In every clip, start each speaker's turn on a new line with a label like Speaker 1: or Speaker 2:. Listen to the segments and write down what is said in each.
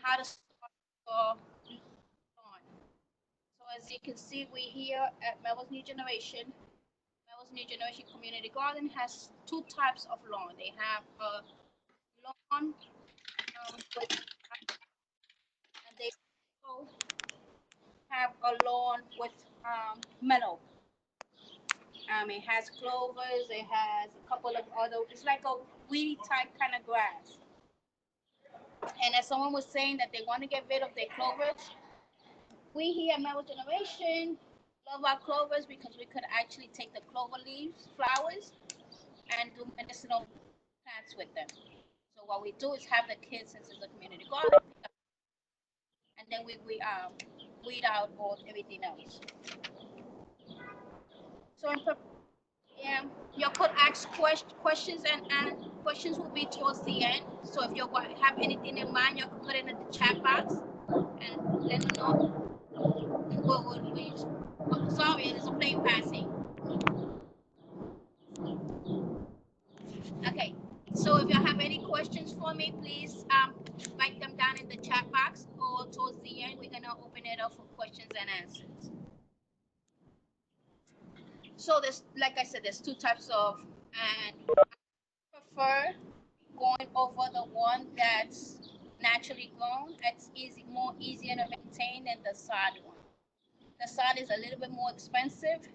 Speaker 1: how to start your lawn. So as you can see, we here at Mel's New Generation. Mel's New Generation Community Garden has two types of lawn. They have a lawn with, and they also have a lawn with meadow. It has clovers. It has a couple of other. It's like a weedy type kind of grass. And as someone was saying that they want to get rid of their clovers, we here at Mellow Generation love our clovers because we could actually take the clover leaves, flowers, and do medicinal plants with them. So what we do is have the kids, since it's a community garden, and then we weed out all everything else. So yeah, you could ask questions, and questions will be towards the end. So if you have anything in mind, you can put it in the chat box and let me know. Sorry, it's a plane passing. Okay, so if you have any questions for me, please write them down in the chat box, or towards the end, we're gonna open it up for questions and answers. So there's, like I said, there's two types of, and I prefer going over the one that's naturally grown. That's more easier to maintain than the sod one. The sod is a little bit more expensive,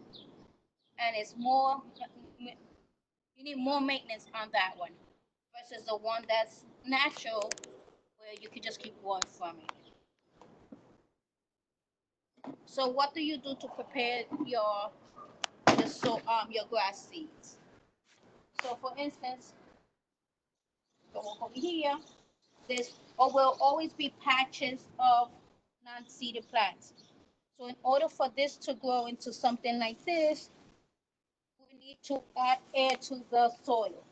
Speaker 1: and it's more, you need more maintenance on that one versus the one that's natural, where you can just keep going from it. So what do you do to prepare your grass seeds? So for instance, go over here. There will always be patches of non-seeded plants. So in order for this to grow into something like this, we need to add air to the soil.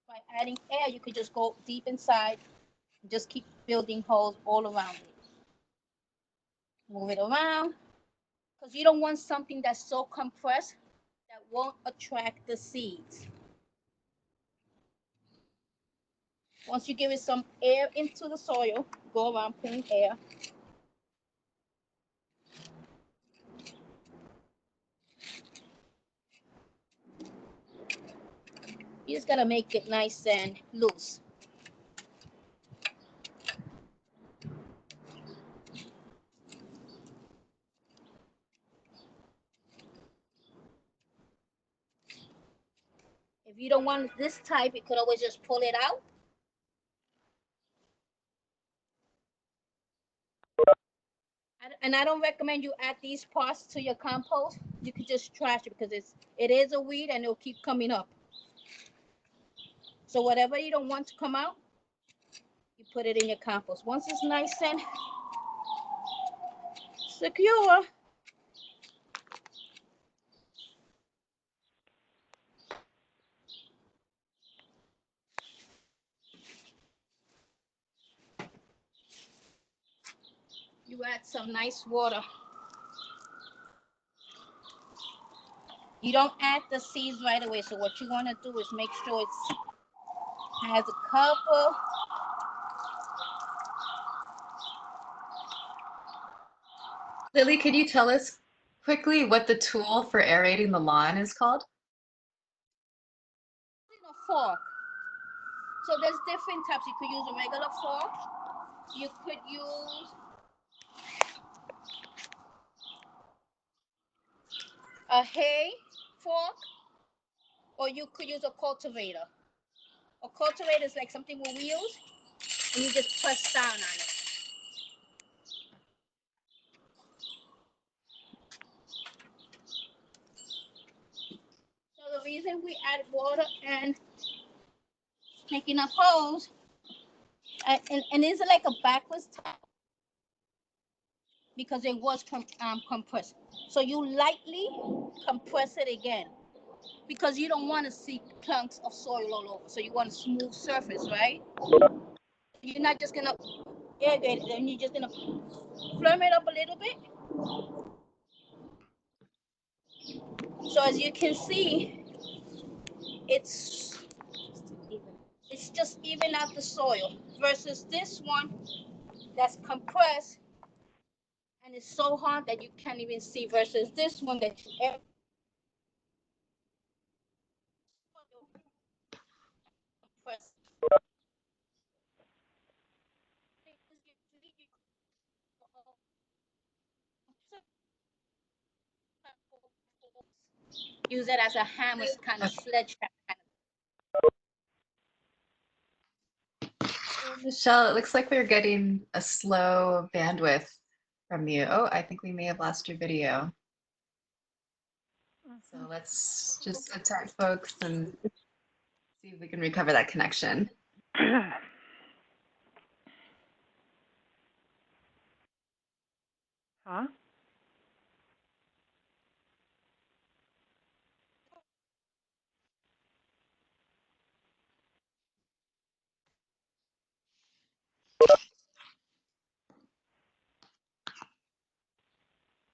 Speaker 1: By adding air, you could just go deep inside and just keep building holes all around it. Move it around, because you don't want something that's so compressed that won't attract the seeds. Once you give it some air into the soil, go around putting air. You just gotta make it nice and loose. If you don't want this type, you could always just pull it out. And I don't recommend you add these parts to your compost. You could just trash it, because it is a weed and it'll keep coming up. So whatever you don't want to come out, you put it in your compost. Once it's nice and secure, you add some nice water. You don't add the seeds right away. So what you want to do is make sure it has a couple.
Speaker 2: Lily, could you tell us quickly what the tool for aerating the lawn is called?
Speaker 1: A fork. So there's different types. You could use a regular fork. You could use a hay fork, or you could use a cultivator. A cultivator is like something with wheels, and you just press down on it. So the reason we add water and make enough holes, and is it like a backwards type? Because it was compressed. So you lightly compress it again, because you don't want to see clumps of soil all over. So you want a smooth surface, right? You're not just gonna irrigate it, and you're just gonna firm it up a little bit. So as you can see, it's just even out the soil, versus this one that's compressed and it's so hard that you can't even see versus this one that you compress. Use it as a hammer, kind of sledgehammer.
Speaker 2: Michelle, it looks like we're getting a slow bandwidth from you. Oh, I think we may have lost your video. So let's just attack folks and see if we can recover that connection.
Speaker 3: Huh?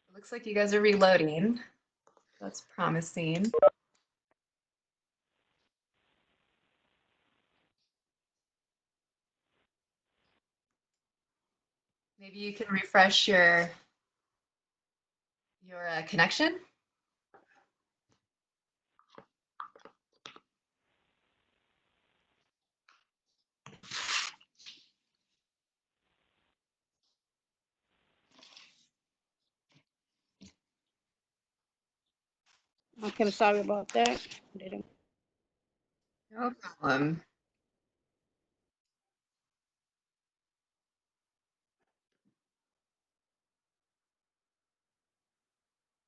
Speaker 2: It looks like you guys are reloading. That's promising. Maybe you can refresh your connection.
Speaker 1: Okay, I'm sorry about that.
Speaker 2: No problem.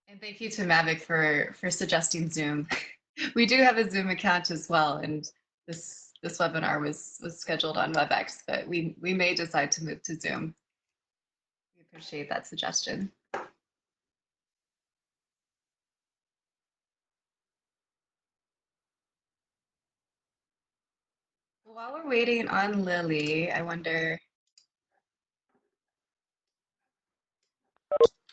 Speaker 2: And thank you to Mavic for suggesting Zoom. We do have a Zoom account as well, and this webinar was scheduled on WebEx, but we may decide to move to Zoom. We appreciate that suggestion. While we're waiting on Lily, I wonder,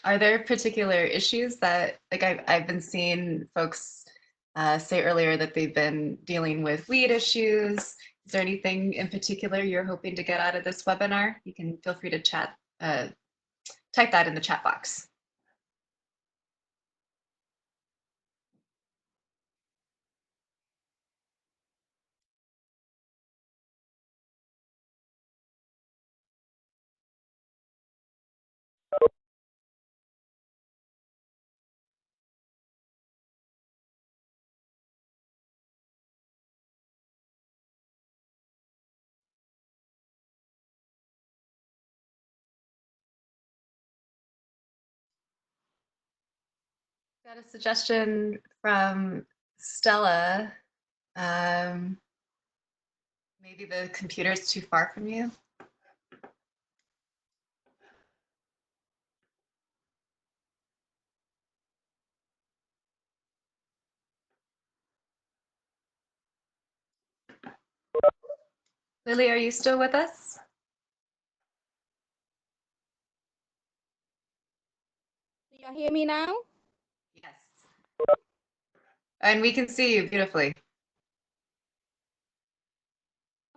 Speaker 2: are there particular issues that, like I've been seeing folks say earlier that they've been dealing with weed issues. Is there anything in particular you're hoping to get out of this webinar? You can feel free to chat, type that in the chat box. Got a suggestion from Stella. Maybe the computer's too far from you. Lily, are you still with us?
Speaker 1: Do y'all hear me now?
Speaker 2: Yes. And we can see you beautifully.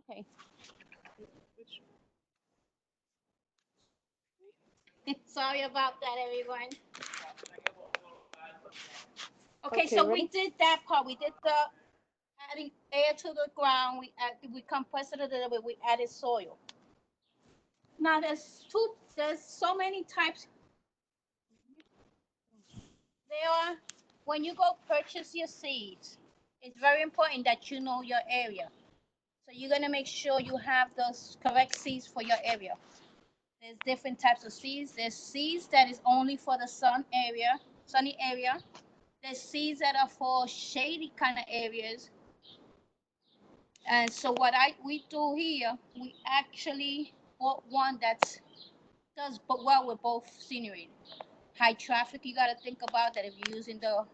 Speaker 1: Okay. Sorry about that, everyone. Okay, so we did that part. We did the adding air to the ground. We compressed it a little bit. We added soil. Now there's so many types. There are, when you go purchase your seeds, it's very important that you know your area. So you're gonna make sure you have those correct seeds for your area. There's different types of seeds. There's seeds that is only for the sunny area. There's seeds that are for shady kind of areas. And so what we do here, we actually bought one that does well with both scenery. High traffic, you got to think about that if you're using the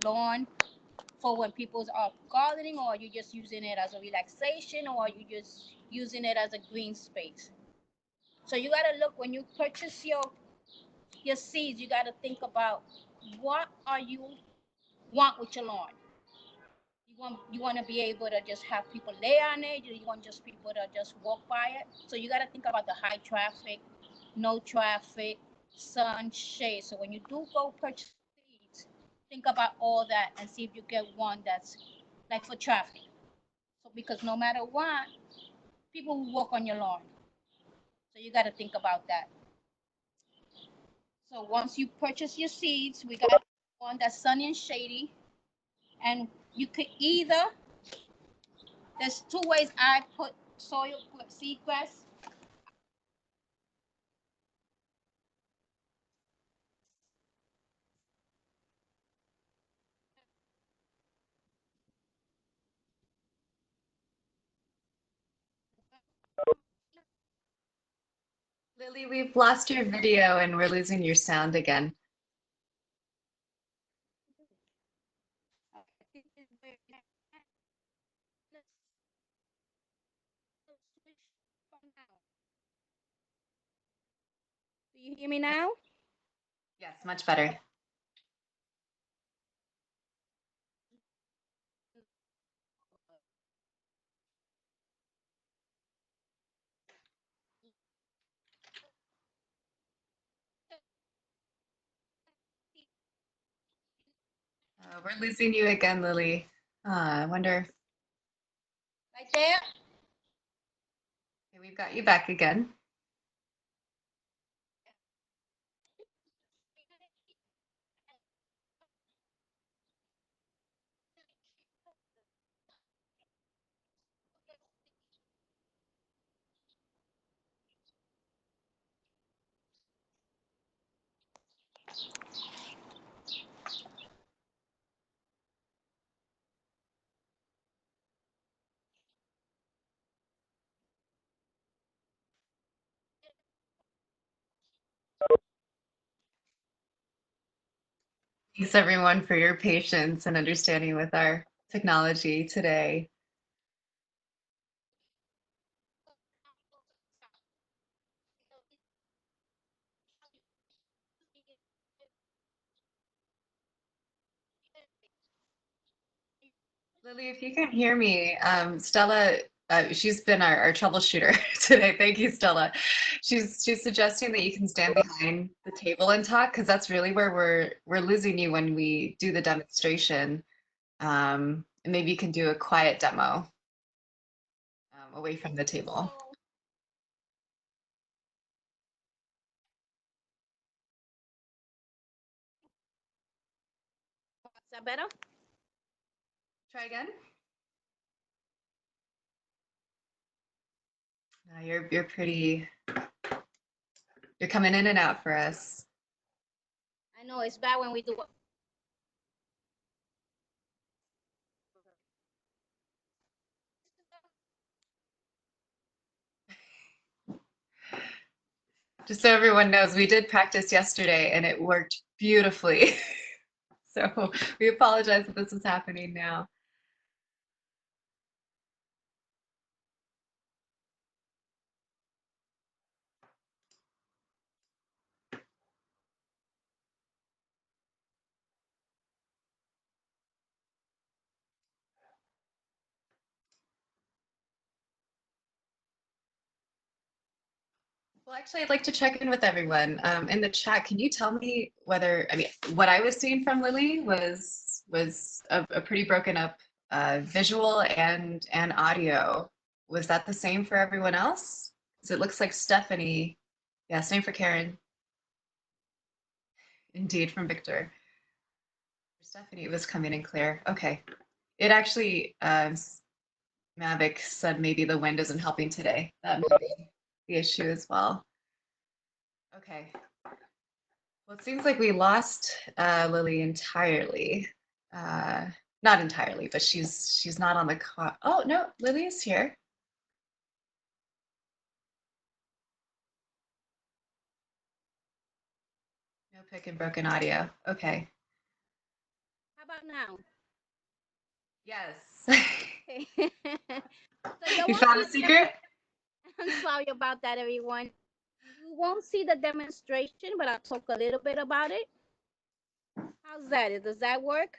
Speaker 1: lawn for when people are gardening, or you're just using it as a relaxation, or you're just using it as a green space. So you got to look when you purchase your seeds. You got to think about what are you want with your lawn. You want to be able to just have people lay on it. You want just people to just walk by it. So you got to think about the high traffic, no traffic, sun, shade. So when you do go purchase seeds, think about all that and see if you get one that's like for traffic. So because no matter what, people will walk on your lawn. So you got to think about that. So once you purchase your seeds, we got one that's sunny and shady, and you could either there's two ways I put soil seedgrass.
Speaker 2: Lily, we've lost your video and we're losing your sound again.
Speaker 1: Do you hear me now?
Speaker 2: Yes, much better. We're losing you again, Lily. I wonder.
Speaker 1: Right there.
Speaker 2: Okay, we've got you back again. Thanks everyone for your patience and understanding with our technology today. Lily, if you can hear me, Stella, she's been our troubleshooter today. Thank you, Stella. She's suggesting that you can stand behind the table and talk because that's really where we're losing you when we do the demonstration. And maybe you can do a quiet demo away from the table.
Speaker 1: Is that better?
Speaker 2: Try again. You're pretty. You're coming in and out for us.
Speaker 1: I know it's bad when we do it.
Speaker 2: Just so everyone knows, we did practice yesterday and it worked beautifully. So we apologize that this is happening now. Well, actually, I'd like to check in with everyone. In the chat, can you tell me whether, I mean, what I was seeing from Lily was a pretty broken up visual and audio. Was that the same for everyone else? Because it looks like Stephanie, yeah, same for Karen. Indeed, from Victor. For Stephanie, it was coming in clear. Okay. It actually, Mavic said maybe the wind isn't helping today. That may be the issue as well. Okay. Well, it seems like we lost Lily entirely. Uh, Not entirely, but she's not on the call. Oh no, Lily is here. No pick and broken audio. Okay.
Speaker 1: How about now?
Speaker 2: Yes.
Speaker 1: Okay. So you
Speaker 2: You
Speaker 1: won't
Speaker 2: found
Speaker 1: see
Speaker 2: a
Speaker 1: the
Speaker 2: secret?
Speaker 1: I'm sorry about that, everyone. You won't see the demonstration, but I'll talk a little bit about it. How's that? Does that work?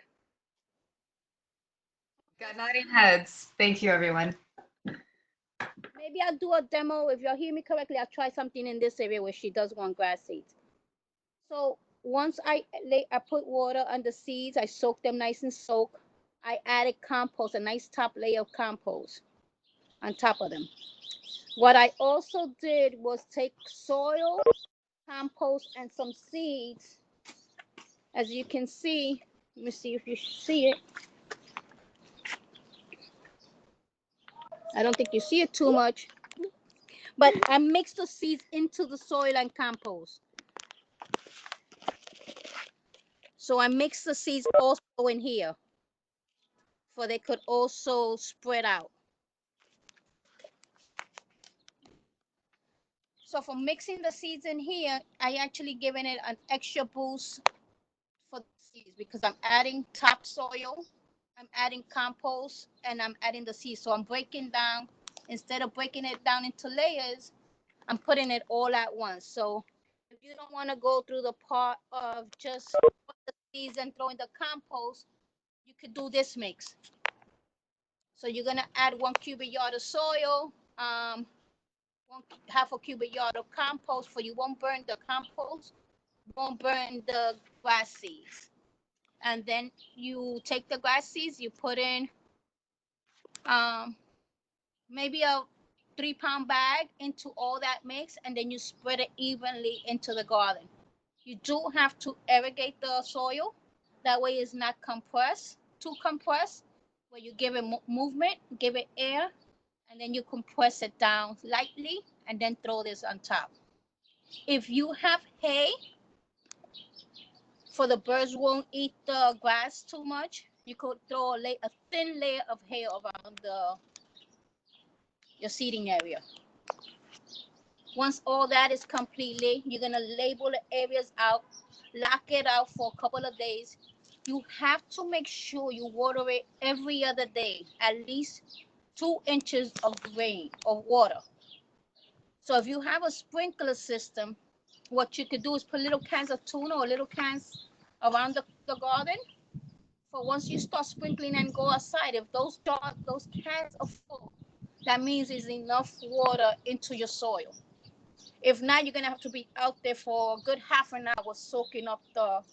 Speaker 2: Got nodding heads. Thank you, everyone.
Speaker 1: Maybe I'll do a demo. If you hear me correctly, I'll try something in this area where she does want grass seeds. So once I put water on the seeds, I soak them nice and soak. I added compost, a nice top layer of compost on top of them. What I also did was take soil, compost, and some seeds. As you can see, let me see if you see it. I don't think you see it too much, but I mixed the seeds into the soil and compost. So I mixed the seeds also in here, for they could also spread out. So for mixing the seeds in here, I actually given it an extra boost for the seeds because I'm adding topsoil, I'm adding compost, and I'm adding the seeds. So I'm breaking down, instead of breaking it down into layers, I'm putting it all at once. So if you don't want to go through the part of just put the seeds and throw in the compost, you could do this mix. So you're gonna add 1 cubic yard of soil, half a cubic yard of compost, for you won't burn the compost, won't burn the grass seeds. And then you take the grass seeds, you put in um, maybe a 3 pound bag into all that mix, and then you spread it evenly into the garden. You do have to irrigate the soil, that way it's not compressed, too compressed, where you give it movement, give it air, and then you compress it down lightly and then throw this on top. If you have hay, for the birds won't eat the grass too much, you could throw a thin layer of hay around your seeding area. Once all that is completely, you're gonna label the areas out, lock it out for a couple of days. You have to make sure you water it every other day, at least 2 inches of rain or water. So if you have a sprinkler system, what you could do is put little cans of tuna or little cans around the garden. For once you start sprinkling and go outside, if those cans are full, that means there's enough water into your soil. If not, you're gonna have to be out there for a good half an hour soaking up the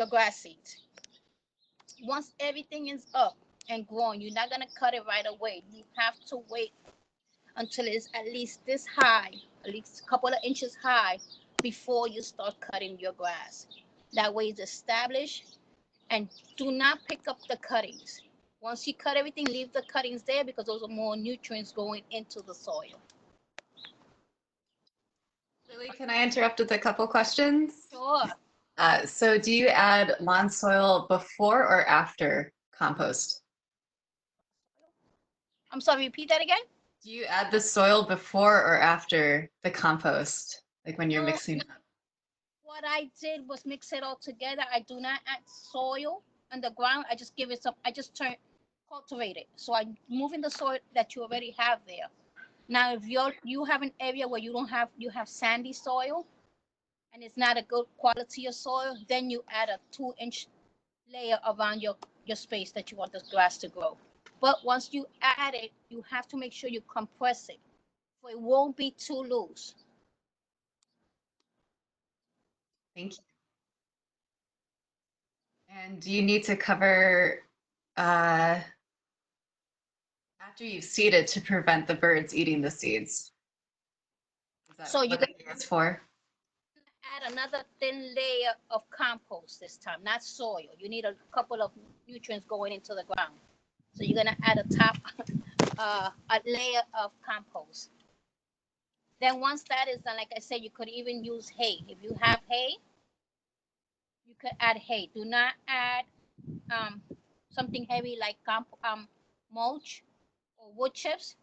Speaker 1: grass seeds. Once everything is up and growing, you're not gonna cut it right away. You have to wait until it's at least this high, at least a couple of inches high, before you start cutting your grass. That way it's established, and do not pick up the cuttings. Once you cut everything, leave the cuttings there because those are more nutrients going into the soil.
Speaker 2: Lily, can I interrupt with a couple questions?
Speaker 1: Sure.
Speaker 2: So do you add lawn soil before or after compost?
Speaker 1: I'm sorry, repeat that again?
Speaker 2: Do you add the soil before or after the compost, like when you're
Speaker 1: No,
Speaker 2: mixing?
Speaker 1: what I did was mix it all together. I do not add soil on the ground. I just give it some, I just cultivate it. So I'm moving the soil that you already have there. Now, if you have an area where you have sandy soil and it's not a good quality of soil, then you add a 2 inch layer around your space that you want the grass to grow. But once you add it, you have to make sure you compress it, so it won't be too loose.
Speaker 2: Thank you. And do you need to cover after you've seeded to prevent the birds eating the seeds? Is that
Speaker 1: So you
Speaker 2: what
Speaker 1: can
Speaker 2: the is for?
Speaker 1: add another thin layer of compost this time, not soil. You need a couple of nutrients going into the ground. So you're gonna add a layer of compost. Then once that is done, like I said, you could even use hay. If you have hay, you could add hay. Do not add um, something heavy like mulch or wood chips,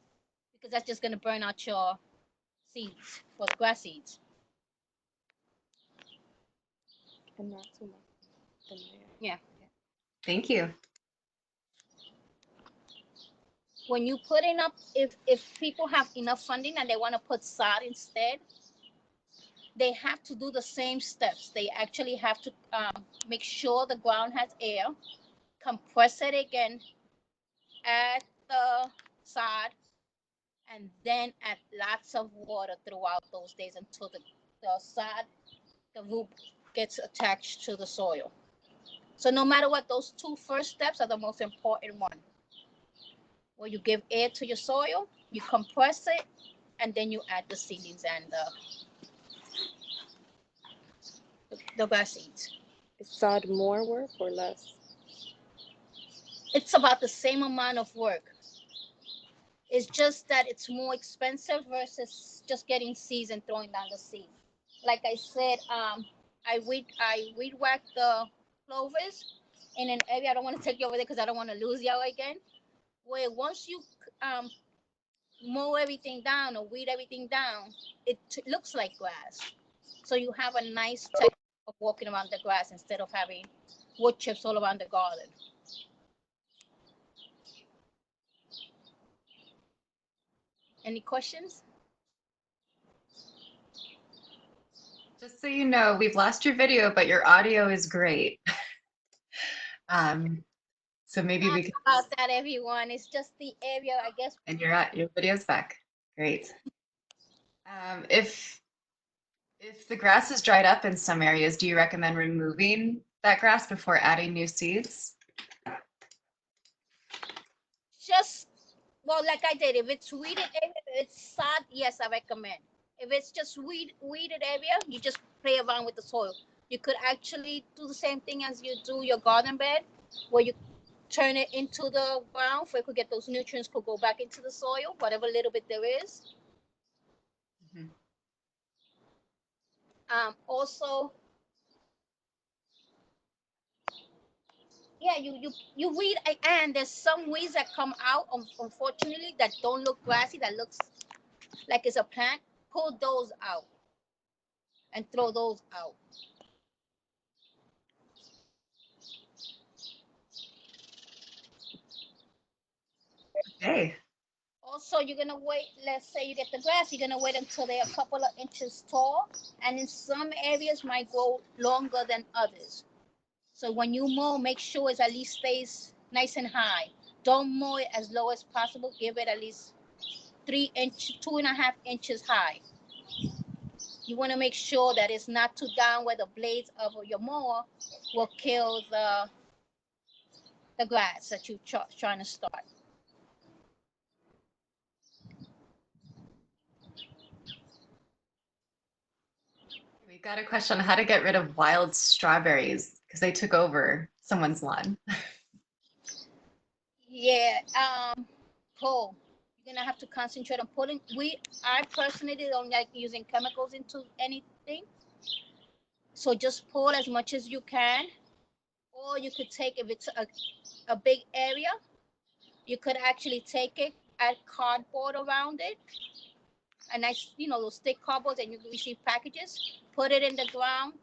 Speaker 1: because that's just gonna burn out your seeds for the grass seeds. And not too much. Yeah.
Speaker 2: Thank you.
Speaker 1: When you put in up, if people have enough funding and they want to put sod instead, they have to do the same steps. They actually have to make sure the ground has air, compress it again, add the sod, and then add lots of water throughout those days until the sod, the root gets attached to the soil. So no matter what, those two first steps are the most important one. Where you give air to your soil, you compress it, and then you add the seedlings and the grass seeds.
Speaker 3: Is sod more work or less?
Speaker 1: It's about the same amount of work. It's just that it's more expensive versus just getting seeds and throwing down the seed. Like I said, I weed whack the clovers in an area. I don't want to take you over there because I don't want to lose you again. Where once you um, mow everything down or weed everything down, it looks like grass. So you have a nice texture of walking around the grass instead of having wood chips all around the garden. Any questions?
Speaker 2: Just so you know, we've lost your video, but your audio is great. So maybe we
Speaker 1: Sorry
Speaker 2: can,
Speaker 1: about that, everyone. It's just the area, I guess.
Speaker 2: and your video's back. Great. If the grass is dried up in some areas, do you recommend removing that grass before adding new seeds?
Speaker 1: Just, well, like I did, if it's weeded area, if it's sod, yes, I recommend. If it's just weeded area, you just play around with the soil. You could actually do the same thing as you do your garden bed, where you turn it into the ground so it could get those nutrients could go back into the soil, whatever little bit there is.
Speaker 2: Mhm.
Speaker 1: Also, yeah, you weed, and there's some weeds that come out, unfortunately, that don't look grassy, that looks like it's a plant. Pull those out and throw those out.
Speaker 2: Okay.
Speaker 1: Also, you're gonna wait. Let's say you get the grass, you're gonna wait until they're a couple of inches tall, and in some areas might grow longer than others. So when you mow, make sure it at least stays nice and high. Don't mow it as low as possible. Give it at least 3 inch, 2.5 inches high. You want to make sure that it's not too down where the blades of your mower will kill the grass that you're trying to start.
Speaker 2: We've got a question on how to get rid of wild strawberries because they took over someone's lawn.
Speaker 1: Yeah, cool. You're gonna have to concentrate on putting. I personally don't like using chemicals into anything. So just pull as much as you can, or you could take, if it's a big area, you could actually take it, add cardboard around it, a nice, those thick cardboards, and you receive packages. Put it in the ground,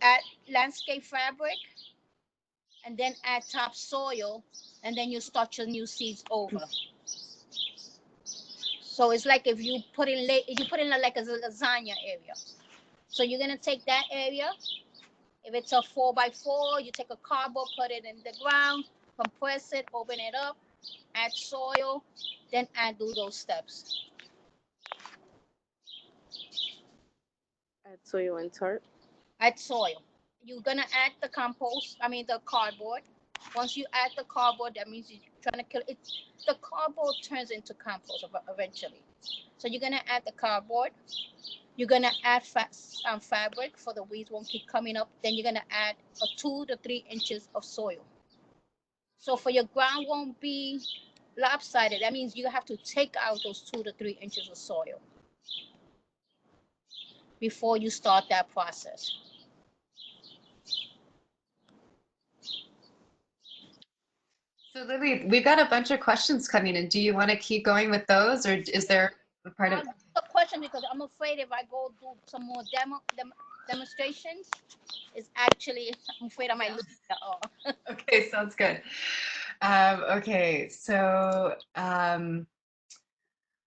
Speaker 1: add landscape fabric, and then add topsoil, and then you start your new seeds over. So it's like if you put in like a lasagna area. So you're gonna take that area. If it's a 4x4, you take a cardboard, put it in the ground, compress it, open it up, add soil, then do those steps.
Speaker 3: Add soil and tarp.
Speaker 1: Add soil. You're gonna add the compost. I mean the cardboard. Once you add the cardboard, that means you're trying to kill it. The cardboard turns into compost eventually. So you're gonna add the cardboard. You're gonna add fabric for the weeds won't keep coming up. Then you're gonna add a 2 to 3 inches of soil. So for your ground won't be lopsided. That means you have to take out those 2 to 3 inches of soil before you start that process.
Speaker 2: So Lily, we've got a bunch of questions coming in. Do you want to keep going with those, or is there a part of?
Speaker 1: A question, because I'm afraid if I go do some more demonstrations, it's actually, I'm afraid I might lose it all.
Speaker 2: Okay, sounds good. Okay, so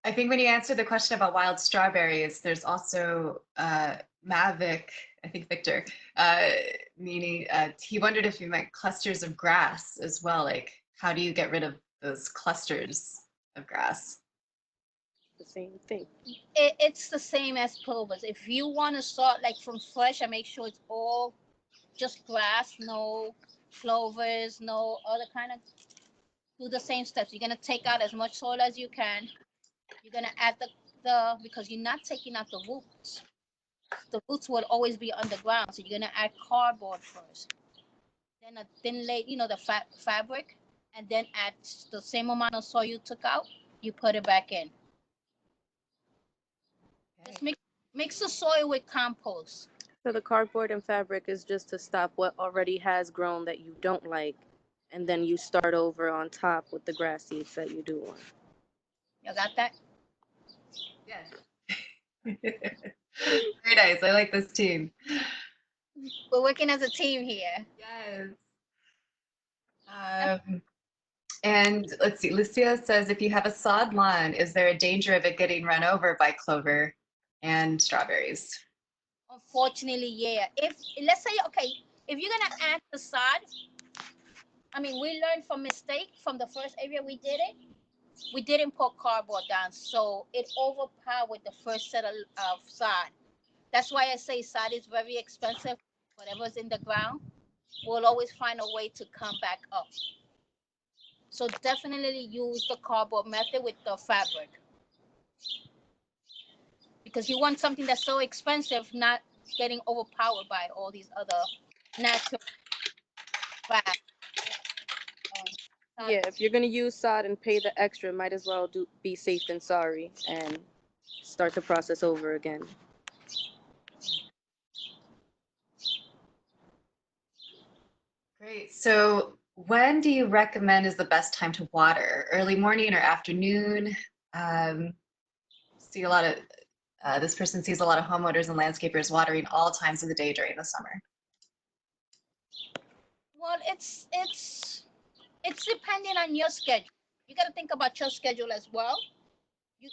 Speaker 2: I think when you answer the question about wild strawberries, there's also Mavic I think Victor, meaning he wondered if you meant clusters of grass as well. Like, how do you get rid of those clusters of grass?
Speaker 3: The same thing.
Speaker 1: It's the same as clovers. If you want to start like from fresh and make sure it's all just grass, no clovers, no other kind of, do the same steps. You're gonna take out as much soil as you can. You're gonna add the because you're not taking out the roots. The roots will always be underground, so you're gonna add cardboard first, then a thin layer, the fabric, and then add the same amount of soil you took out. You put it back in. Just mix the soil with compost.
Speaker 3: So the cardboard and fabric is just to stop what already has grown that you don't like, and then you start over on top with the grass seeds that you do want.
Speaker 1: You got that?
Speaker 2: Yes. Very nice. I like this team.
Speaker 1: We're working as a team here.
Speaker 2: Yes. And let's see, Lucia says, if you have a sod lawn, is there a danger of it getting run over by clover and strawberries?
Speaker 1: Unfortunately, yeah. If let's say, okay, if you're gonna add the sod, I mean, we learned from mistake from the first area we did it. We didn't put cardboard down, so it overpowered the first set of sod. That's why I say sod is very expensive. Whatever's in the ground, we'll always find a way to come back up. So definitely use the cardboard method with the fabric, because you want something that's so expensive not getting overpowered by all these other natural fats.
Speaker 3: Yeah, if you're gonna use sod and pay the extra, might as well be safe than sorry and start the process over again.
Speaker 2: Great. So when do you recommend is the best time to water? Early morning or afternoon? See a lot of this person sees a lot of homeowners and landscapers watering all times of the day during the summer.
Speaker 1: Well, it's depending on your schedule. You got to think about your schedule as well.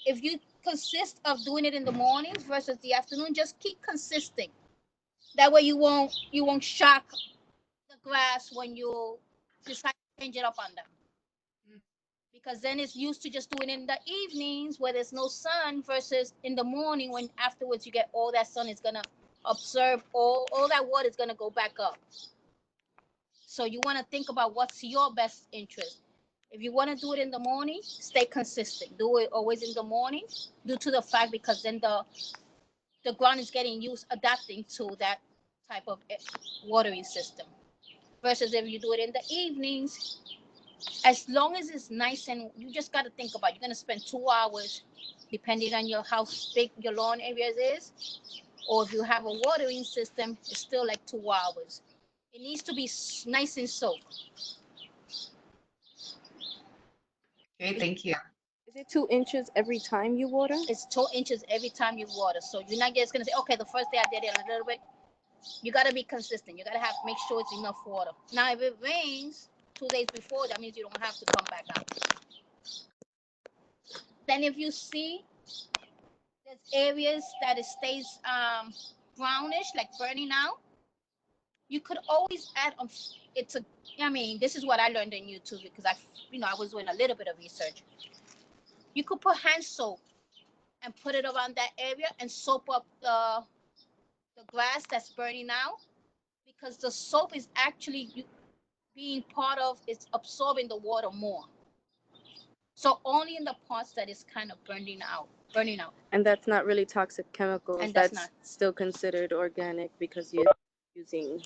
Speaker 1: If you consist of doing it in the mornings versus the afternoon, just keep consistent. That way you won't shock the grass when you decide to change it up on them. Because then it's used to just doing it in the evenings where there's no sun versus in the morning when afterwards you get all that sun is gonna absorb all that water is gonna go back up. So you want to think about what's your best interest. If you want to do it in the morning, stay consistent. Do it always in the morning, due to the fact because then the ground is getting used, adapting to that type of watering system. Versus if you do it in the evenings, as long as it's nice and you just got to think about you're going to spend 2 hours, depending on your how big your lawn areas is, or if you have a watering system, it's still like 2 hours. It needs to be nice and soaked.
Speaker 2: Great, thank you.
Speaker 3: Is it 2 inches every time you water?
Speaker 1: It's 2 inches every time you water. So you're not just gonna say, okay, the first day I did it a little bit. You gotta be consistent. You gotta have make sure it's enough water. Now, if it rains 2 days before, that means you don't have to come back out. Then, if you see there's areas that it stays brownish, like burning out, you could always add on. It's a. I mean, this is what I learned on YouTube because I was doing a little bit of research. You could put hand soap and put it around that area and soap up the grass that's burning out, because the soap is actually being part of it's absorbing the water more. So only in the parts that is kind of burning out,
Speaker 3: And that's not really toxic chemicals.
Speaker 1: and
Speaker 3: That's
Speaker 1: not.
Speaker 3: still considered organic because you're using.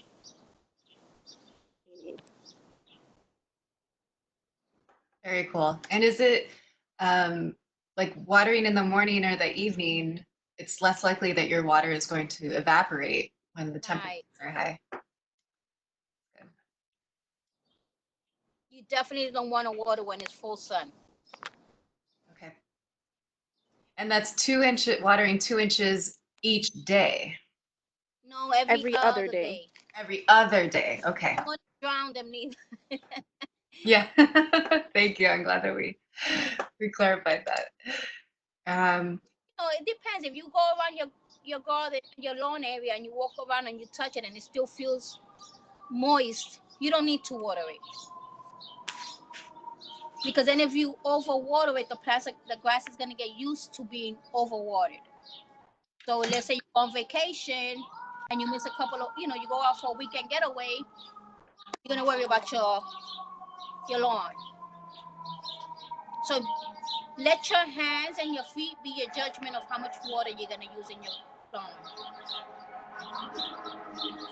Speaker 2: Very cool. And is it like watering in the morning or the evening? It's less likely that your water is going to evaporate when the temperatures
Speaker 1: Right.
Speaker 2: are high.
Speaker 1: You definitely don't want to water when it's full sun.
Speaker 2: Okay. And that's 2 inches, watering 2 inches each day.
Speaker 1: No, every other day.
Speaker 2: Every other day. Okay.
Speaker 1: Don't drown them neither.
Speaker 2: Yeah. Thank you. I'm glad that we clarified that.
Speaker 1: It depends. If you go around your garden, your lawn area, and you walk around and you touch it and it still feels moist, you don't need to water it. Because then if you overwater it, the grass is gonna get used to being overwatered. So let's say you go on vacation and you miss a couple of, you go out for a weekend getaway, you're gonna worry about your lawn. So let your hands and your feet be your judgment of how much water you're gonna use in your lawn.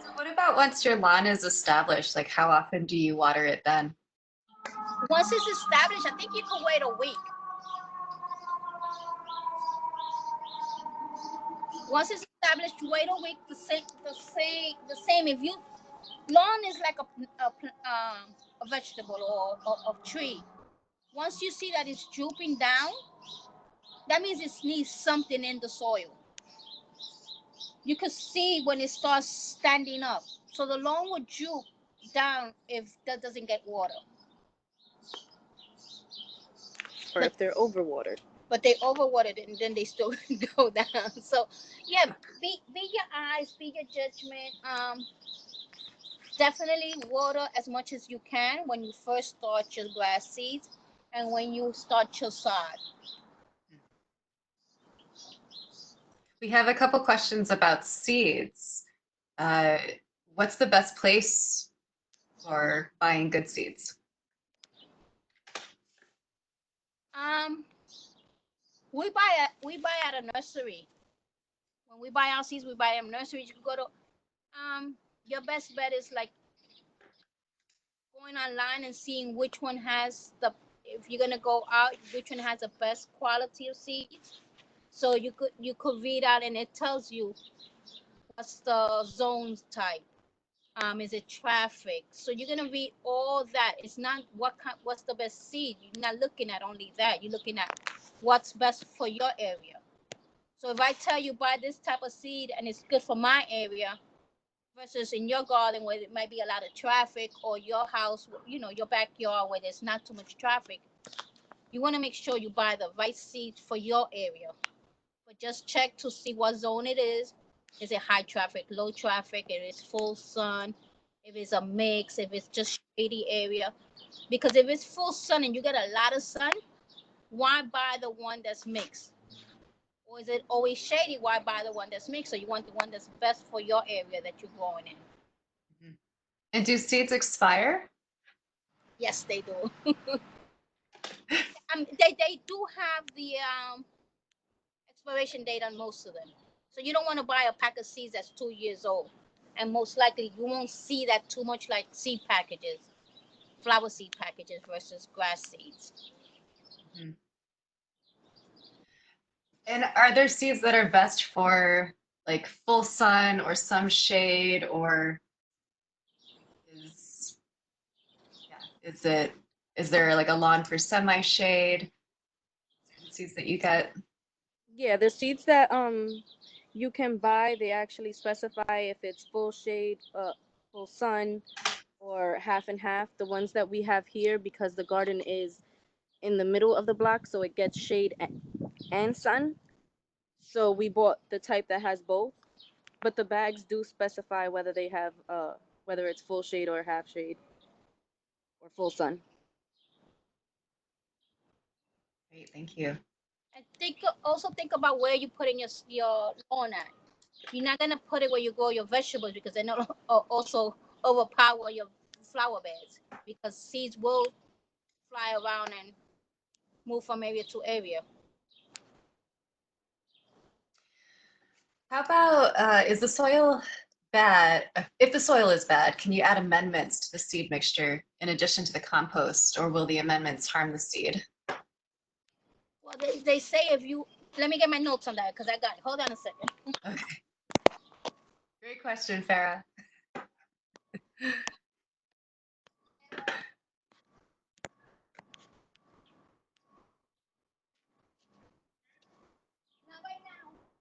Speaker 2: So what about once your lawn is established? Like how often do you water it then?
Speaker 1: Once it's established, I think you could wait a week. Once it's established, wait a week. The same. If you lawn is like a vegetable or a tree. Once you see that it's drooping down, that means it needs something in the soil. You can see when it starts standing up. So the lawn will droop down if that doesn't get water.
Speaker 3: Or if they're overwatered.
Speaker 1: But they overwatered it and then they still go down. So yeah, be your eyes, be your judgment. Definitely water as much as you can when you first start your grass seeds and when you start your sod.
Speaker 2: We have a couple questions about seeds. What's the best place for buying good seeds?
Speaker 1: We buy at a nursery. When we buy our seeds, we buy them nurseries. You can go to your best bet is like going online and seeing which one has if you're gonna go out, which one has the best quality of seeds. So you could read out and it tells you what's the zones type. Is it traffic? So you're gonna read all that. It's not what's the best seed. You're not looking at only that. You're looking at what's best for your area. So if I tell you buy this type of seed and it's good for my area versus in your garden where it might be a lot of traffic or your house, your backyard where there's not too much traffic, you want to make sure you buy the right seed for your area. But just check to see what zone it is. Is it high traffic, low traffic? If it's full sun, if it's a mix, if it's just shady area. Because if it's full sun and you get a lot of sun, why buy the one that's mixed? Or is it always shady? Why buy the one that's mixed? So you want the one that's best for your area that you're growing in.
Speaker 2: And do seeds expire?
Speaker 1: Yes, they do. They do have the expiration date on most of them. So you don't want to buy a pack of seeds that's 2 years old. And most likely you won't see that too much like seed packages, flower seed packages versus grass seeds.
Speaker 2: Mhm. And are there seeds that are best for like full sun or some shade, or is there like a lawn for semi-shade? Certain seeds that you get?
Speaker 3: Yeah, the seeds that you can buy, they actually specify if it's full shade, full sun, or half and half. The ones that we have here, because the garden is in the middle of the block, so it gets shade and sun. So we bought the type that has both, but the bags do specify whether they have whether it's full shade or half shade or full sun.
Speaker 2: Great, thank you.
Speaker 1: And think about where you put in your lawn at. You're not gonna put it where you grow your vegetables because they don't also overpower your flower beds because seeds will fly around and move from area to area.
Speaker 2: How about is the soil bad? If the soil is bad, can you add amendments to the seed mixture in addition to the compost, or will the amendments harm the seed?
Speaker 1: Well, they say if you let me get my notes on that because I got it. Hold on a second.
Speaker 2: Okay. Great question, Farah.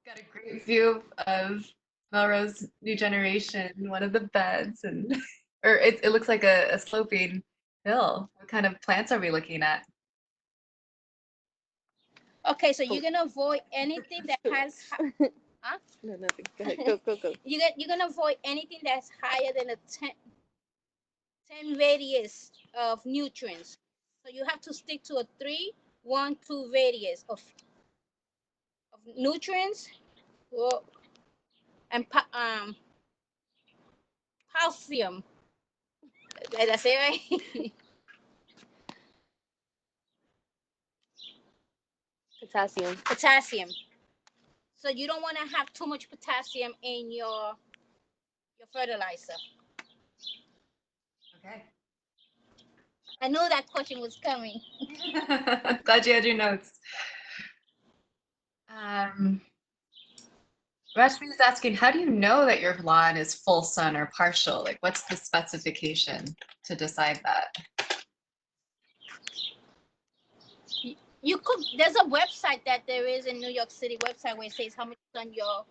Speaker 2: Got a great view of Melrose New Generation, one of the beds, and or it looks like a sloping hill. What kind of plants are we looking at?
Speaker 1: Okay, so you're gonna avoid anything that has
Speaker 3: No, nothing. Go ahead. Go.
Speaker 1: You're gonna avoid anything that's higher than a 10 radius of nutrients. So you have to stick to a 3, 1, 2 radius of nutrients. Well, and calcium. Did I say right?
Speaker 3: Potassium.
Speaker 1: Potassium. So you don't want to have too much potassium in your fertilizer.
Speaker 2: Okay.
Speaker 1: I knew that question was coming.
Speaker 2: Glad you had your notes. Rashmi is asking, how do you know that your lawn is full sun or partial? Like, what's the specification to decide that?
Speaker 1: You could. There's a website that there is in New York City website where it says how much sun you're,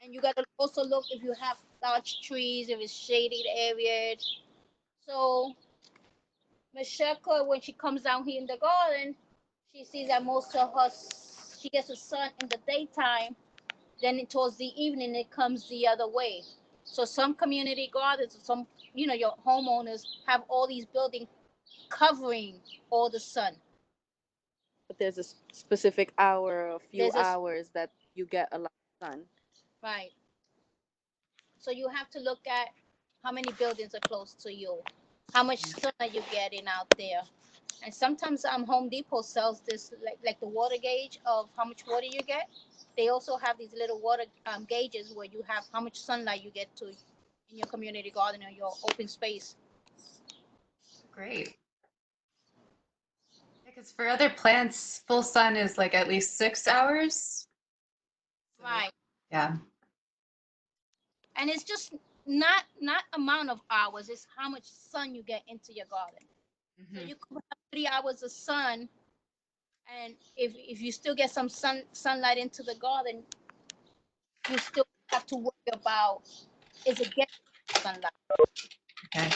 Speaker 1: and you gotta also look if you have large trees, if it's shaded areas. So Michelle, when she comes down here in the garden, she sees that most of her she gets the sun in the daytime. Then towards the evening, it comes the other way. So some community gardens, some your homeowners have all these buildings covering all the sun.
Speaker 3: But there's a specific hour, a few
Speaker 1: There's a
Speaker 3: hours that you get a lot of sun.
Speaker 1: right. So you have to look at how many buildings are close to you, how much sun are you getting out there. And sometimes Home Depot sells this like the water gauge of how much water you get. They also have these little water gauges where you have how much sunlight you get to in your community garden or your open space.
Speaker 2: Great. Because for other plants, full sun is like at least 6 hours.
Speaker 1: Right.
Speaker 2: Yeah.
Speaker 1: And it's just not amount of hours, it's how much sun you get into your garden. So you could have 3 hours of sun, and if you still get some sunlight into the garden, you still have to worry about is it getting sunlight.
Speaker 2: Okay.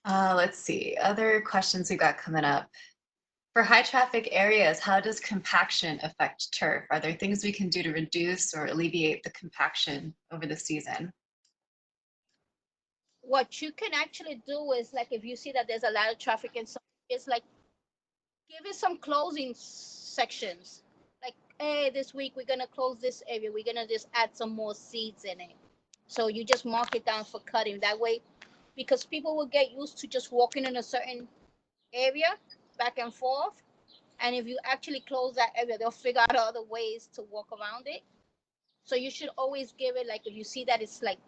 Speaker 2: Let's see. Other questions we got coming up. For high traffic areas, how does compaction affect turf? Are there things we can do to reduce or alleviate the compaction over the season?
Speaker 1: What you can actually do is like if you see that there's a lot of traffic in some, it's like give it some closing sections. Like, hey, this week we're gonna close this area. We're gonna just add some more seeds in it. So you just mark it down for cutting. That way, because people will get used to just walking in a certain area back and forth. And if you actually close that area, they'll figure out other ways to walk around it. So you should always give it like if you see that it's like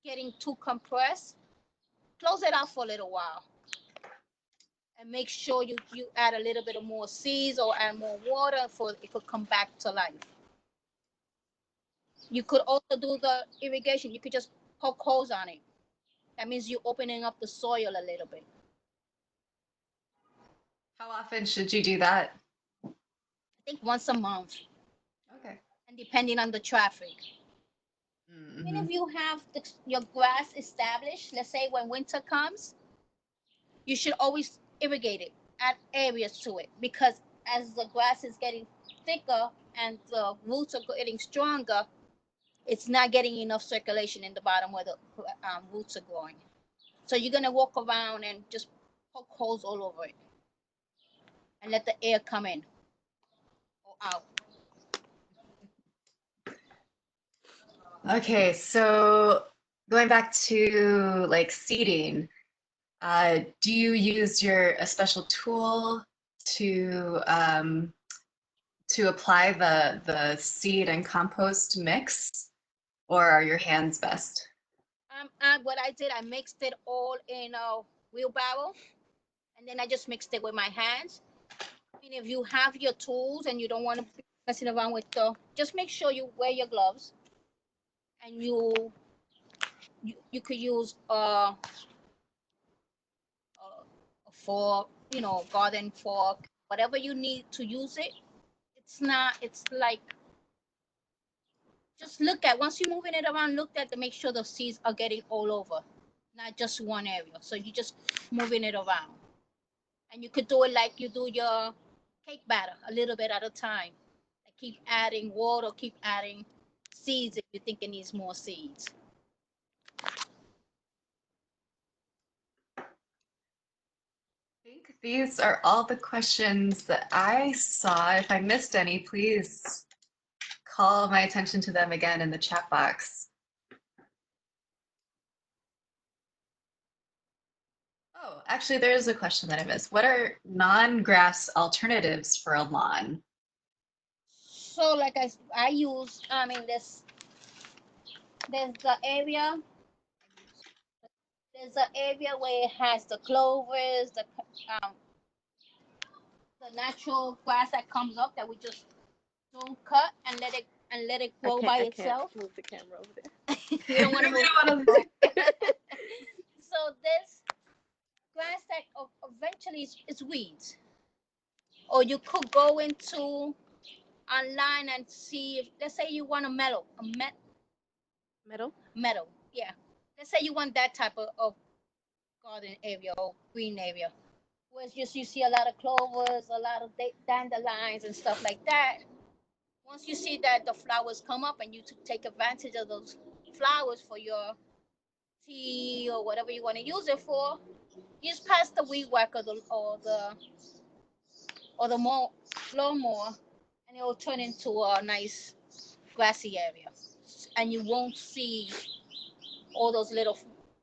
Speaker 1: getting too compressed, close it out for a little while. And make sure you add a little bit of more seeds or add more water for it could come back to life. You could also do the irrigation. You could just poke holes on it. That means you're opening up the soil a little bit.
Speaker 2: How often should you do that?
Speaker 1: I think once a month.
Speaker 2: Okay.
Speaker 1: And depending on the traffic. Even if you have your grass established, let's say when winter comes, you should always irrigate it, add areas to it, because as the grass is getting thicker and the roots are getting stronger, it's not getting enough circulation in the bottom where the roots are growing. So you're gonna walk around and just poke holes all over it and let the air come in or out.
Speaker 2: Okay, so going back to like seeding, do you use a special tool to apply the seed and compost mix, or are your hands best?
Speaker 1: What I did, I mixed it all in a wheelbarrow, and then I just mixed it with my hands. And if you have your tools and you don't want to be messing around with just make sure you wear your gloves, and you could use a fork, garden fork, whatever you need to use it. It's like just look at once you're moving it around, look at to make sure the seeds are getting all over, not just one area. So you just moving it around, and you could do it like you do your cake batter, a little bit at a time, like keep adding water, keep adding seeds if you think it needs more seeds.
Speaker 2: I think these are all the questions that I saw. If I missed any, please call my attention to them again in the chat box. Oh, actually, there is a question that I missed. What are non-grass alternatives for a lawn?
Speaker 1: So like I use, I mean, there's the area, there's an area where it has the clovers, um, the natural grass that comes up that we just don't cut and let it grow by itself.
Speaker 3: Move the camera over there.
Speaker 1: We don't want to move. So this grass that eventually is weeds. Or you could go into online and see if, let's say you want meadow, yeah. Let's say you want that type of garden area or green area. Where just you see a lot of clovers, a lot of dandelions and stuff like that. Once you see that the flowers come up and you take advantage of those flowers for your tea or whatever you want to use it for, you just pass the weed whacker or the lawnmower, and it will turn into a nice grassy area, and you won't see all those little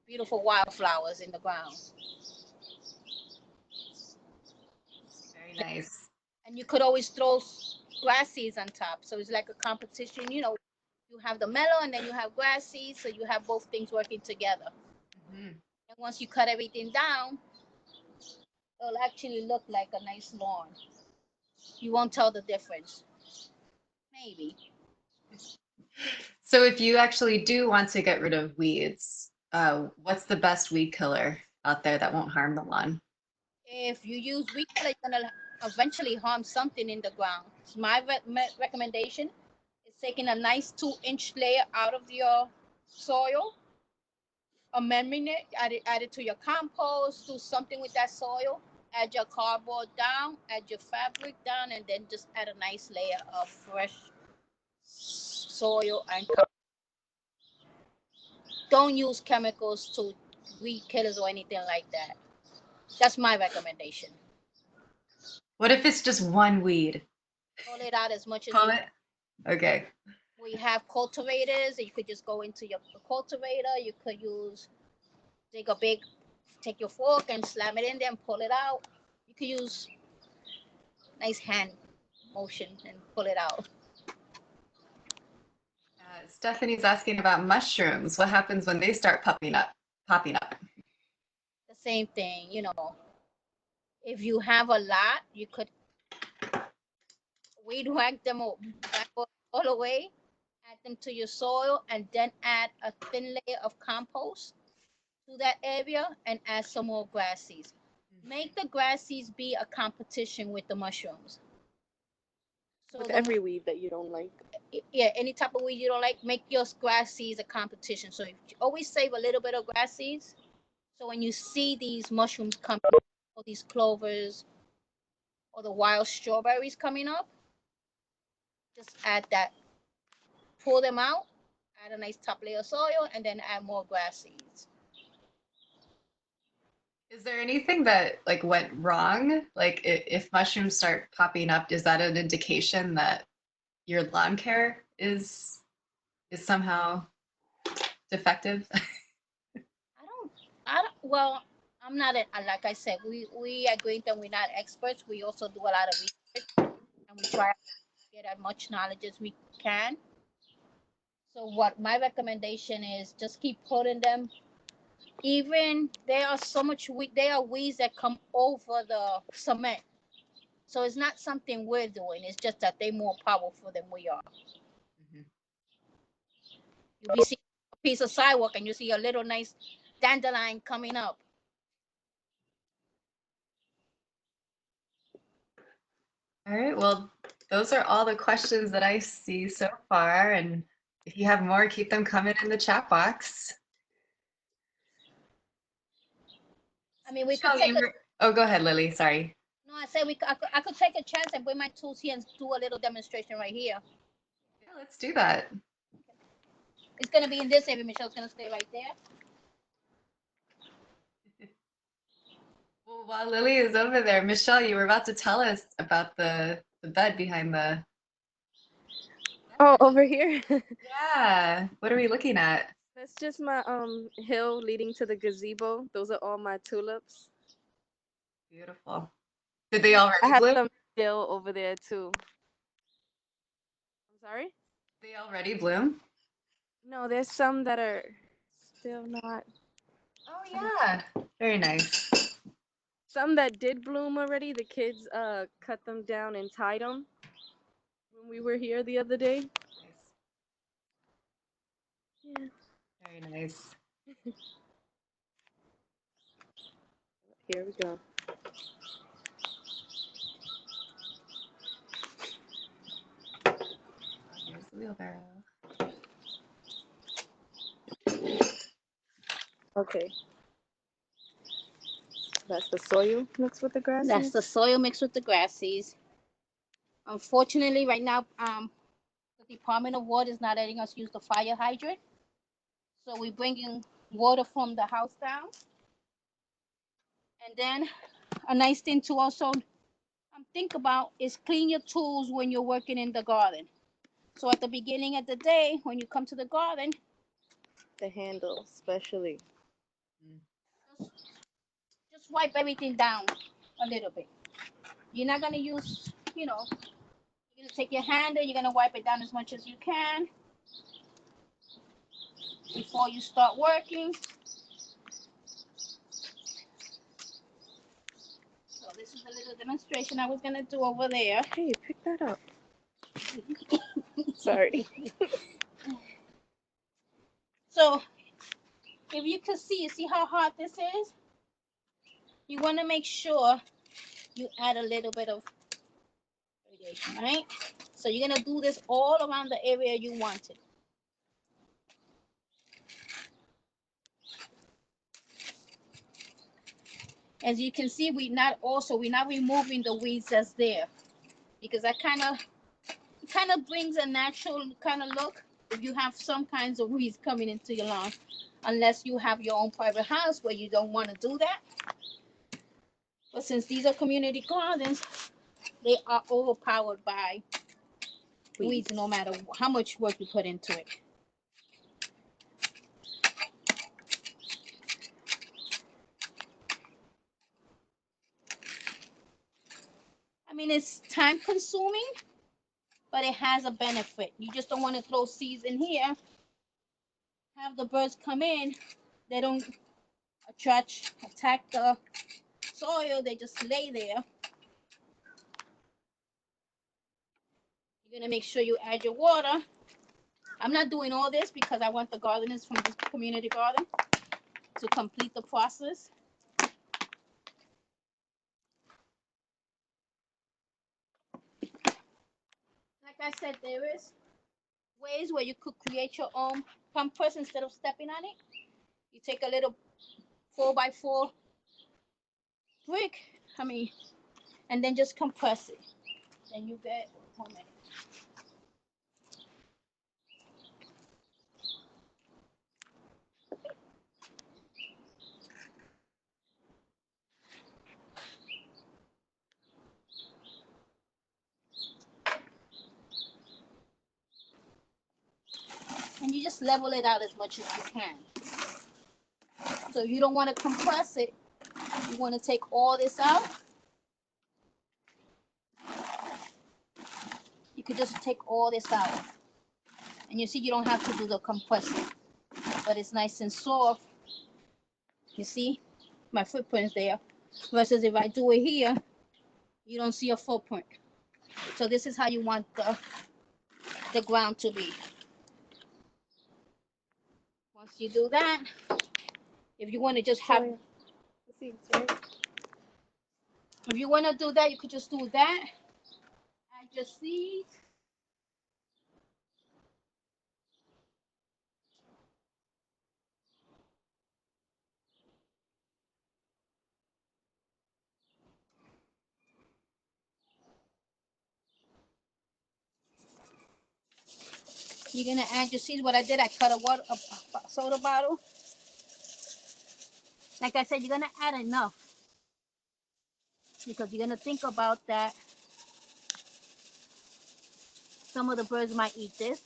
Speaker 1: beautiful wildflowers in the ground.
Speaker 2: Very nice.
Speaker 1: And you could always throw grass seeds on top, so it's like a competition. You know, you have the mellow and then you have grass seeds, so you have both things working together.
Speaker 2: Mm-hmm.
Speaker 1: And once you cut everything down, it'll actually look like a nice lawn. You won't tell the difference. Maybe.
Speaker 2: So if you actually do want to get rid of weeds, what's the best weed killer out there that won't harm the lawn?
Speaker 1: If you use weed killer, you're gonna eventually harm something in the ground. So my recommendation is taking a nice 2-inch layer out of your soil, amending it, add it to your compost, do something with that soil, add your cardboard down, add your fabric down, and then just add a nice layer of fresh soil and don't use chemicals to weed killers or anything like that. That's my recommendation.
Speaker 2: What if it's just one weed?
Speaker 1: Pull it out as much as
Speaker 2: Pull
Speaker 1: you
Speaker 2: it? Okay.
Speaker 1: We have cultivators. You could just go into your cultivator. You could take your fork and slam it in there and pull it out. You could use nice hand motion and pull it out.
Speaker 2: Stephanie's asking about mushrooms. What happens when they start popping up?
Speaker 1: The same thing, you know. If you have a lot, you could weed whack them all away, add them to your soil, and then add a thin layer of compost to that area and add some more grass seeds. Make the grass seeds be a competition with the mushrooms. So
Speaker 3: with every weed that you don't like.
Speaker 1: Yeah, any type of weed you don't like, make your grass seeds a competition. So you always save a little bit of grass seeds. So when you see these mushrooms coming, or these clovers, or the wild strawberries coming up, just add that. Pull them out, add a nice top layer of soil, and then add more grass seeds.
Speaker 2: Is there anything that like went wrong? Like if mushrooms start popping up, is that an indication that your lawn care is somehow defective?
Speaker 1: Well, I'm not, like I said, we at GreenThumb, we're not experts. We also do a lot of research and we try to get as much knowledge as we can. So what my recommendation is, just keep putting them. Even there are there are weeds that come over the cement. So it's not something we're doing. It's just that they're more powerful than we are.
Speaker 2: Mhm.
Speaker 1: You'll be seeing a piece of sidewalk and you see a little nice dandelion coming up.
Speaker 2: All right, well, those are all the questions that I see so far. And if you have more, keep them coming in the chat box.
Speaker 1: I mean, we could
Speaker 2: Michelle,
Speaker 1: take
Speaker 2: oh, go ahead, Lily. Sorry.
Speaker 1: No, I said I could take a chance and bring my tools here and do a little demonstration right here.
Speaker 2: Yeah, let's do that.
Speaker 1: It's gonna be in this area. Michelle's gonna stay right there.
Speaker 2: Well, while Lily is over there, Michelle, you were about to tell us about the bed behind the.
Speaker 3: Oh, over here.
Speaker 2: Yeah. What are we looking at?
Speaker 3: That's just my hill leading to the gazebo. Those are all my tulips.
Speaker 2: Beautiful. Did they
Speaker 3: I
Speaker 2: already
Speaker 3: have
Speaker 2: bloom?
Speaker 3: some dill over there too. I'm sorry?
Speaker 2: They already bloom?
Speaker 3: No, there's some that are still not.
Speaker 2: Oh yeah. Very nice.
Speaker 3: Some that did bloom already. The kids cut them down and tied them when we were here the other day.
Speaker 2: Nice.
Speaker 3: Yeah.
Speaker 2: Very nice.
Speaker 3: Here we go.
Speaker 2: Here's the wheelbarrow.
Speaker 3: Okay. That's the soil mixed with the grass.
Speaker 1: That's the soil mixed with the grass seeds. Unfortunately, right now, the Department of Water is not letting us use the fire hydrant. So we're bringing water from the house down. And then a nice thing to also think about is clean your tools when you're working in the garden. So at the beginning of the day, when you come to the garden,
Speaker 3: The handle, especially.
Speaker 1: just wipe everything down a little bit. You're not gonna use, you're gonna take your hand and you're gonna wipe it down as much as you can before you start working. So this is a little demonstration I was gonna do over there.
Speaker 3: Hey, pick that up. Sorry.
Speaker 1: So if you can see how hard this is? You want to make sure you add a little bit of radiation, right? So you're gonna do this all around the area you want it. As you can see, we're not removing the weeds that's there because that kind of brings a natural kind of look if you have some kinds of weeds coming into your lawn, unless you have your own private house where you don't want to do that. But since these are community gardens, they are overpowered by weeds no matter how much work you put into it. I mean, it's time consuming, but it has a benefit. You just don't want to throw seeds in here, have the birds come in, they don't attack the soil, they just lay there. You're gonna make sure you add your water. I'm not doing all this because I want the gardeners from this community garden to complete the process. Like I said, there is ways where you could create your own compost instead of stepping on it. You take a little 4x4 brick, and then just compress it. Then you get, hold on a minute. And you just level it out as much as you can. So if you don't want to compress it, you want to take all this out, you could just take all this out. And you see you don't have to do the compressing, but it's nice and soft. You see my footprint's there. Versus if I do it here, you don't see a footprint. So this is how you want the ground to be. Once you do that, if you want to just have, if you want to do that, you could just do that. Add your seeds. You're gonna add your seeds. What I did, I cut a soda bottle. Like I said, you're gonna add enough because you're gonna think about that. Some of the birds might eat this.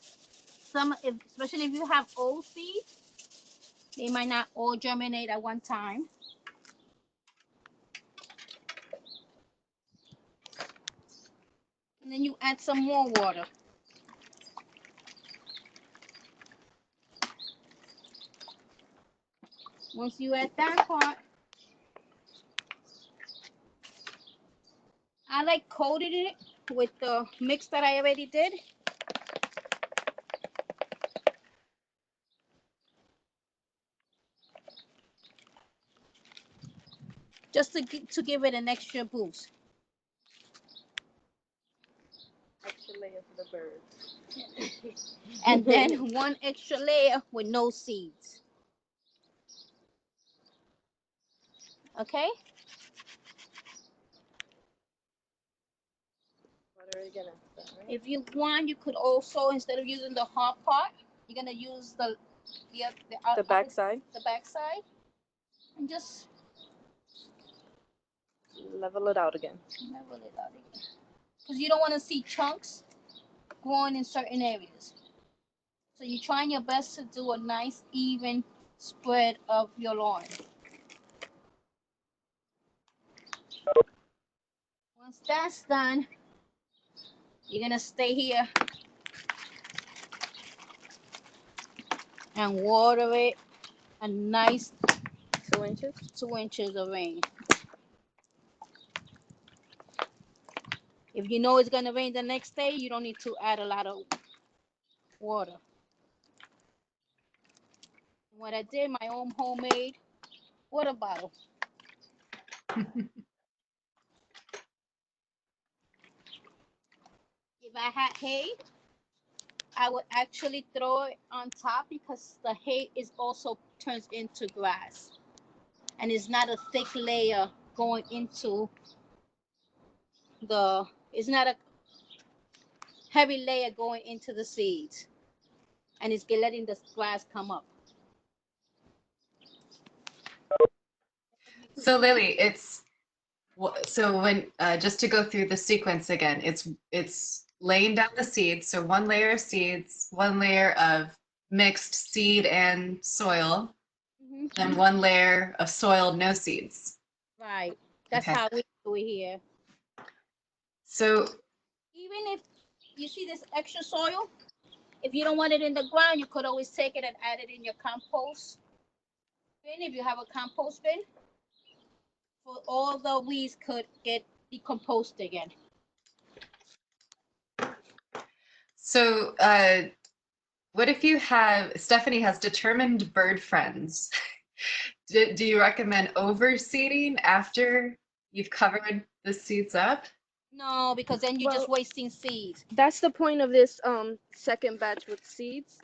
Speaker 1: Especially if you have old seeds, they might not all germinate at one time. And then you add some more water. Once you add that part, I like coated it with the mix that I already did. Just to give it an extra boost.
Speaker 3: Extra layer for the birds.
Speaker 1: And then one extra layer with no seeds. Okay?
Speaker 3: What are we gonna put, right?
Speaker 1: If you want, you could also, instead of using the hard part, you're gonna use the
Speaker 3: back side.
Speaker 1: The back side, and just
Speaker 3: Level it out again.
Speaker 1: level it out again. Because you don't want to see chunks growing in certain areas. So you're trying your best to do a nice even spread of your lawn. Once that's done, you're gonna stay here and water it a nice
Speaker 3: 2 inches.
Speaker 1: 2 inches of rain. If you know it's gonna rain the next day, you don't need to add a lot of water. What I did, my own homemade water bottle. If I had hay, I would actually throw it on top because the hay is also turns into grass. And it's not a thick layer going into it's not a heavy layer going into the seeds. And it's letting the grass come up.
Speaker 2: So Lily, so when just to go through the sequence again, it's laying down the seeds. So one layer of seeds, one layer of mixed seed and soil,
Speaker 1: Mm-hmm.
Speaker 2: then one layer of soil, no seeds.
Speaker 1: Right. That's
Speaker 2: Okay.
Speaker 1: how we do it here.
Speaker 2: So
Speaker 1: Even if you see this extra soil, if you don't want it in the ground, you could always take it and add it in your compost bin. If you have a compost bin, for all the weeds could get decomposed again.
Speaker 2: so what if Stephanie has determined bird friends? Do you recommend overseeding after you've covered the seeds up?
Speaker 1: No, because then you're just
Speaker 3: Well-
Speaker 1: wasting seeds.
Speaker 3: That's the point of this second batch with seeds.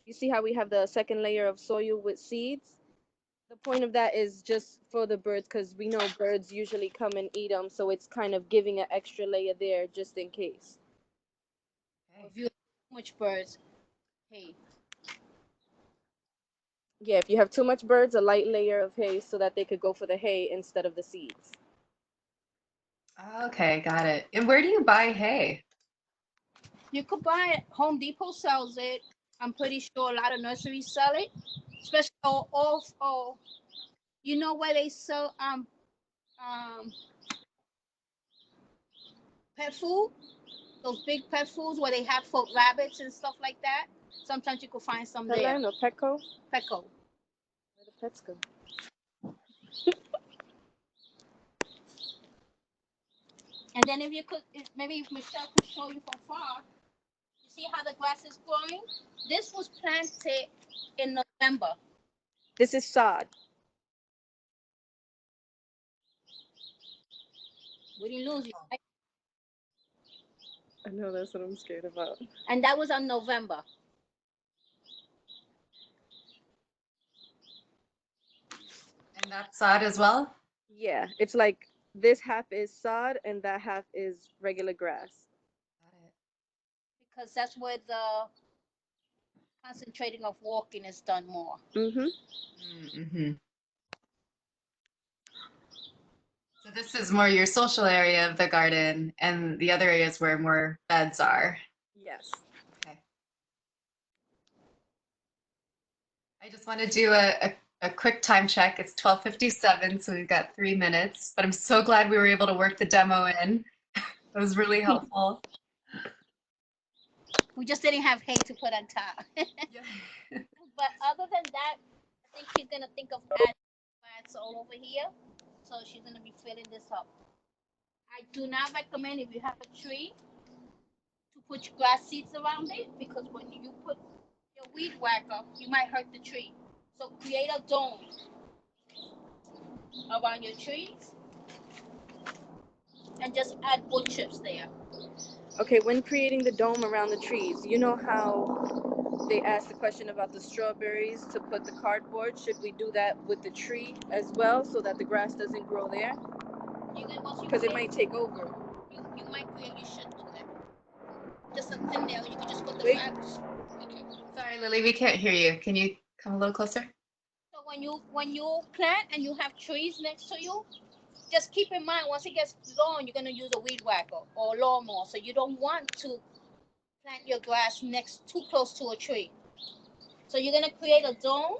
Speaker 3: You see how we have the second layer of soil with seeds? The point of that is just for the birds because we know birds usually come and eat them, so it's kind of giving an extra layer there just in case.
Speaker 1: If you have too much birds, hey,
Speaker 3: Yeah, if you have too much birds, a light layer of hay so that they could go for the hay instead of the seeds.
Speaker 2: Okay, got it. And where do you buy hay?
Speaker 1: you could buy it. Home Depot sells it. I'm pretty sure a lot of nurseries sell it. Especially you know where they sell pet food? Those big pet foods where they have for rabbits and stuff like that. Sometimes you could find some there.
Speaker 3: Petland or Petco?
Speaker 1: Petco.
Speaker 3: Where the pets go?
Speaker 1: And then maybe if Michelle could show you from far, you see how the grass is growing? This was planted in November.
Speaker 3: This is sod.
Speaker 1: We didn't lose you, right?
Speaker 3: I know, that's what I'm scared about.
Speaker 1: And that was on November.
Speaker 2: And that's sod as well?
Speaker 3: Yeah, it's like this half is sod and that half is regular grass.
Speaker 2: Got it.
Speaker 1: Because that's where the concentrating of walking is done more.
Speaker 3: Mm-hmm.
Speaker 2: Mm-hmm. So this is more your social area of the garden, and the other areas where more beds are.
Speaker 3: Yes.
Speaker 2: Okay. I just want to do a quick time check. It's 12:57, so we've got 3 minutes, but I'm so glad we were able to work the demo in. It was really helpful.
Speaker 1: We just didn't have hay to put on top.
Speaker 2: Yeah.
Speaker 1: But other than that, I think she's gonna think of adding plants all over here. So she's gonna be filling this up. I do not recommend if you have a tree to put grass seeds around it because when you put your weed whacker, you might hurt the tree. So create a dome around your trees and just add wood chips there.
Speaker 3: Okay, when creating the dome around the trees, you know how they asked the question about the strawberries to put the cardboard? Should we do that with the tree as well so that the grass doesn't grow there? Because it might take over.
Speaker 1: You might create, you should do that. Just a thin nail, you can just put the
Speaker 3: Wait.
Speaker 1: fibers. Okay.
Speaker 2: Sorry, Lily, we can't hear you. Can you come a little closer?
Speaker 1: So when you plant and you have trees next to you, just keep in mind once it gets long, you're gonna use a weed whacker or a lawnmower. So you don't want to plant your grass too close to a tree. So you're gonna create a dome,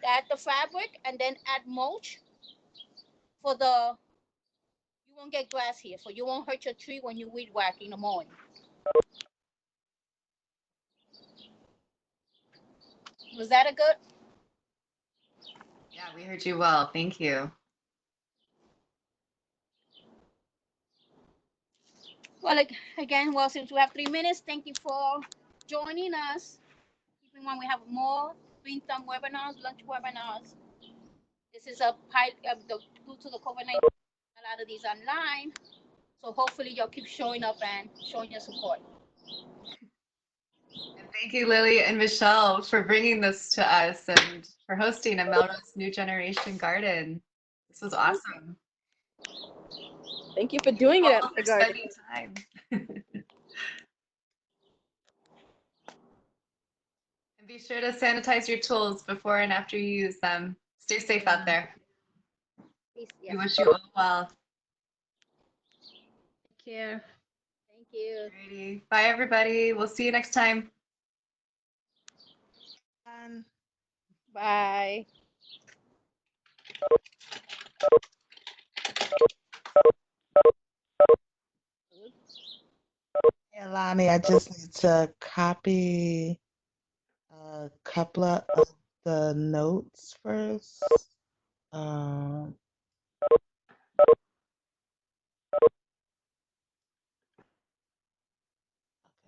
Speaker 1: add the fabric, and then add mulch for the. You won't get grass here, so you won't hurt your tree when you weed whack in the morning. Was that a good?
Speaker 2: Yeah, we heard you well. Thank you.
Speaker 1: Well, again, since we have 3 minutes, thank you for joining us. Keep in mind we have more GreenThumb webinars, lunch webinars. This is a pilot due to the COVID-19. A lot of these online, so hopefully you'll keep showing up and showing your support.
Speaker 2: And thank you, Lily and Michelle, for bringing this to us and for hosting a Melrose New Generation Garden. This was awesome.
Speaker 3: Thank you for doing it at the garden.
Speaker 2: Spending time. And be sure to sanitize your tools before and after you use them. Stay safe out there.
Speaker 1: Peace,
Speaker 2: We
Speaker 1: yes.
Speaker 2: wish you all well.
Speaker 1: Take care. Thank you.
Speaker 2: Alrighty. Bye, everybody. We'll see you next time.
Speaker 1: Bye.
Speaker 4: Hey, Lonnie, I just need to copy a couple of the notes first. Um,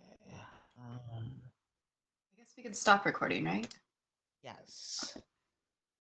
Speaker 4: okay.
Speaker 2: I guess we can stop recording, right?
Speaker 4: Yes.